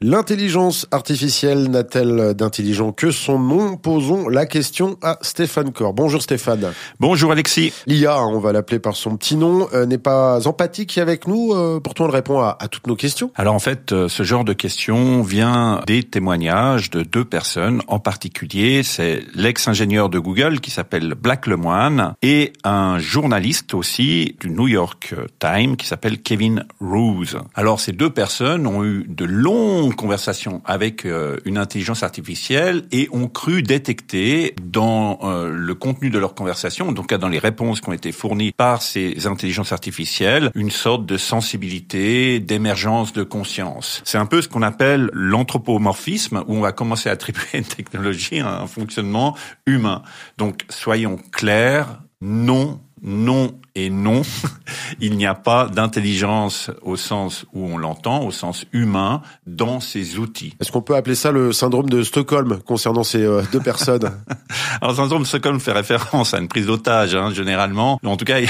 L'intelligence artificielle n'a-t-elle d'intelligent que son nom? Posons la question à Stéphane Corr. Bonjour Stéphane. Bonjour Alexis. L'IA, on va l'appeler par son petit nom, n'est pas empathique avec nous. Pourtant, elle répond à toutes nos questions. Alors en fait, ce genre de question vient des témoignages de deux personnes en particulier. C'est l'ex-ingénieur de Google qui s'appelle Black Lemoine et un journaliste aussi du New York Times qui s'appelle Kevin Roose. Alors ces deux personnes ont eu de longues conversations avec une intelligence artificielle et ont cru détecter dans le contenu de leur conversation, donc dans les réponses qui ont été fournies par ces intelligences artificielles, une sorte de sensibilité, d'émergence de conscience. C'est un peu ce qu'on appelle l'anthropomorphisme, où on va commencer à attribuer à une technologie un fonctionnement humain. Donc soyons clairs, non et non, il n'y a pas d'intelligence au sens où on l'entend, au sens humain, dans ces outils. Est-ce qu'on peut appeler ça le syndrome de Stockholm concernant ces deux personnes? Alors, le syndrome de Stockholm fait référence à une prise d'otage, généralement. En tout cas, il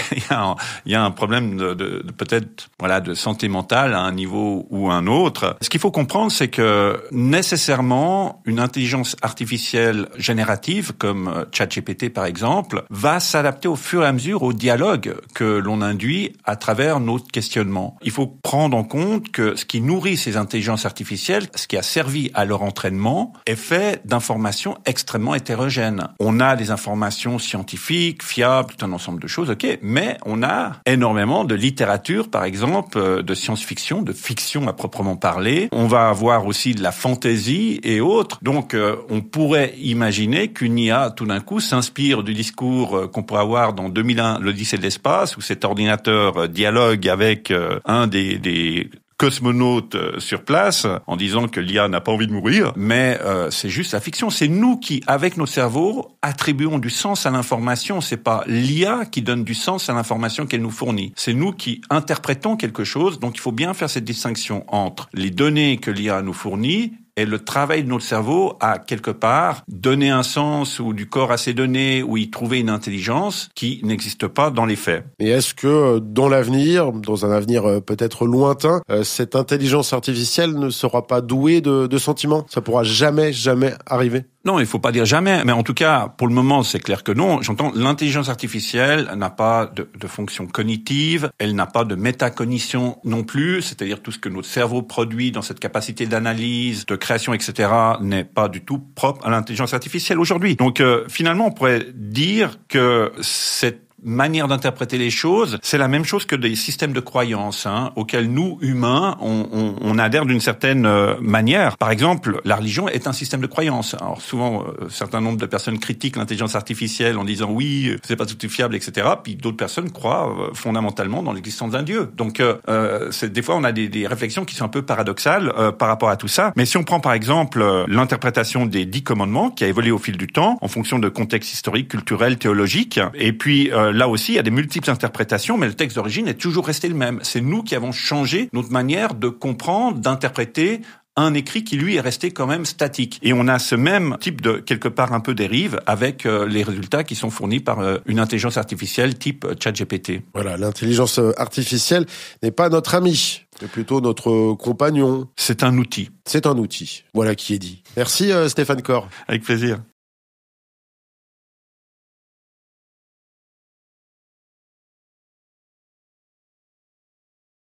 y a un problème de peut-être, de santé mentale à un niveau ou un autre. Ce qu'il faut comprendre, c'est que nécessairement, une intelligence artificielle générative, comme ChatGPT par exemple, va s'adapter au fur et à mesure au dialogue que l'on induit à travers notre questionnement. Il faut prendre en compte que ce qui nourrit ces intelligences artificielles, ce qui a servi à leur entraînement, est fait d'informations extrêmement hétérogènes. On a des informations scientifiques, fiables, tout un ensemble de choses, mais on a énormément de littérature, par exemple, de science-fiction, de fiction à proprement parler. On va avoir aussi de la fantaisie et autres. Donc, on pourrait imaginer qu'une IA, tout d'un coup, s'inspire du discours qu'on pourrait avoir dans 2001, l'Odyssée de l'espace, où cet ordinateur dialogue avec un des cosmonautes sur place en disant que l'IA n'a pas envie de mourir, mais c'est juste la fiction. C'est nous qui, avec nos cerveaux, attribuons du sens à l'information. C'est pas l'IA qui donne du sens à l'information qu'elle nous fournit. C'est nous qui interprétons quelque chose. Donc il faut bien faire cette distinction entre les données que l'IA nous fournit et le travail de notre cerveau à, quelque part, donner un sens ou du corps à ces données, ou y trouver une intelligence qui n'existe pas dans les faits. Et est-ce que, dans l'avenir, dans un avenir peut-être lointain, cette intelligence artificielle ne sera pas douée de sentiments? Ça pourra jamais arriver? Non, il faut pas dire jamais, mais en tout cas, pour le moment, c'est clair que non. J'entends, l'intelligence artificielle n'a pas de fonction cognitive, elle n'a pas de métacognition non plus, c'est-à-dire tout ce que notre cerveau produit dans cette capacité d'analyse, de création, etc., n'est pas du tout propre à l'intelligence artificielle aujourd'hui. Donc, finalement, on pourrait dire que cette manière d'interpréter les choses, c'est la même chose que des systèmes de croyances auxquels nous, humains, on adhère d'une certaine manière. Par exemple, la religion est un système de croyances. Alors souvent, un certain nombre de personnes critiquent l'intelligence artificielle en disant oui, c'est pas tout à fait fiable, etc. Puis d'autres personnes croient fondamentalement dans l'existence d'un Dieu. Donc, des fois, on a des réflexions qui sont un peu paradoxales par rapport à tout ça. Mais si on prend par exemple l'interprétation des 10 commandements, qui a évolué au fil du temps, en fonction de contextes historiques, culturels, théologiques, et puis là aussi, il y a des multiples interprétations, mais le texte d'origine est toujours resté le même. C'est nous qui avons changé notre manière de comprendre, d'interpréter un écrit qui, lui, est resté quand même statique. Et on a ce même type de, quelque part, un peu dérive avec les résultats qui sont fournis par une intelligence artificielle type ChatGPT. Voilà, l'intelligence artificielle n'est pas notre ami, c'est plutôt notre compagnon. C'est un outil. C'est un outil. Voilà qui est dit. Merci Stéphane Corr. Avec plaisir.